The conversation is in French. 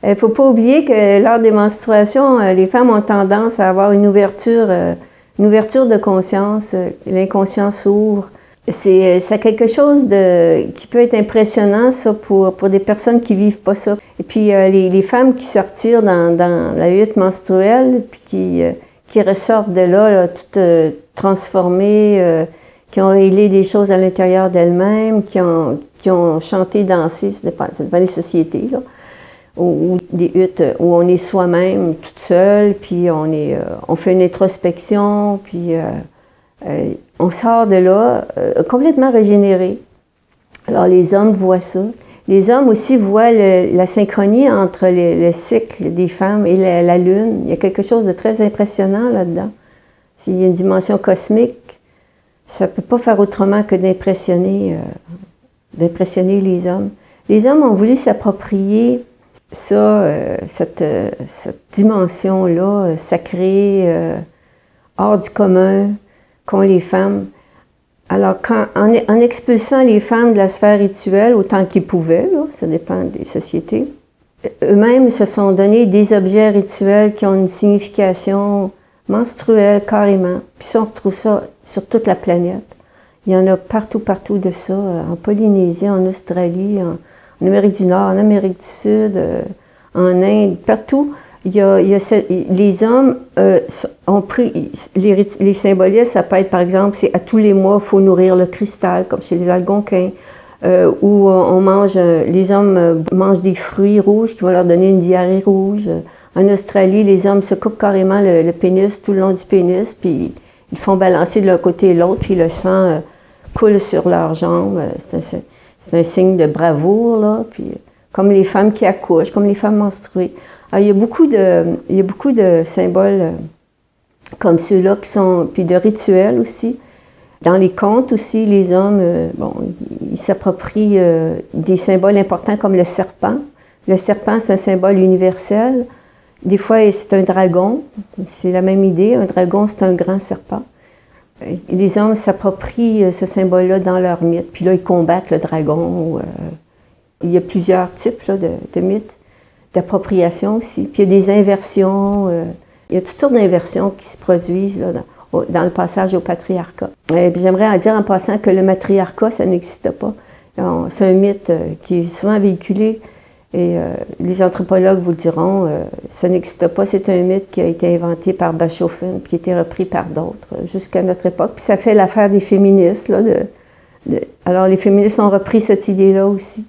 Il ne faut pas oublier que lors des menstruations, les femmes ont tendance à avoir une ouverture de conscience, l'inconscient s'ouvre. C'est quelque chose qui peut être impressionnant, ça, pour des personnes qui ne vivent pas ça. Et puis, les femmes qui sortirent dans la hutte menstruelle, puis qui ressortent de là toutes transformées, qui ont réglé des choses à l'intérieur d'elles-mêmes, qui ont chanté, dansé, ça dépend des sociétés, là, ou des huttes où on est soi-même, toute seule, puis on fait une introspection, puis on sort de là complètement régénéré. Alors les hommes voient ça. Les hommes aussi voient la synchronie entre le cycle des femmes et la lune. Il y a quelque chose de très impressionnant là-dedans. S'il y a une dimension cosmique, ça ne peut pas faire autrement que d'impressionner les hommes. Les hommes ont voulu s'approprier ça, cette dimension-là, sacrée, hors du commun, qu'ont les femmes. Alors, en expulsant les femmes de la sphère rituelle autant qu'ils pouvaient, là, ça dépend des sociétés, eux-mêmes se sont donné des objets rituels qui ont une signification menstruelle carrément. Puis ça, on retrouve ça sur toute la planète. Il y en a partout de ça, en Polynésie, en Australie, en Amérique du Nord, en Amérique du Sud, en Inde, partout. Les hommes ont pris les symbolismes, ça peut être par exemple, c'est à tous les mois, il faut nourrir le cristal, comme chez les Algonquins, où les hommes mangent des fruits rouges qui vont leur donner une diarrhée rouge. En Australie, les hommes se coupent carrément le pénis, tout le long du pénis, puis ils font balancer de l'un côté et l'autre, puis le sang coule sur leurs jambes. C'est un signe de bravoure, là, puis comme les femmes qui accouchent, comme les femmes menstruées. Alors, il y a beaucoup de symboles comme ceux-là qui sont, puis de rituels aussi. Dans les contes aussi, les hommes, ils s'approprient des symboles importants comme le serpent. Le serpent, c'est un symbole universel. Des fois, c'est un dragon. C'est la même idée. Un dragon, c'est un grand serpent. Les hommes s'approprient ce symbole-là dans leur mythe. Puis là, ils combattent le dragon. Il y a plusieurs types là, de mythes, d'appropriation aussi. Puis il y a des inversions. Il y a toutes sortes d'inversions qui se produisent là, dans le passage au patriarcat. Et puis j'aimerais en dire en passant que le matriarcat, ça n'existe pas. C'est un mythe qui est souvent véhiculé. Et les anthropologues vous le diront, ça n'existe pas. C'est un mythe qui a été inventé par Bachofen, puis qui a été repris par d'autres jusqu'à notre époque. Puis ça fait l'affaire des féministes. Là, alors les féministes ont repris cette idée-là aussi.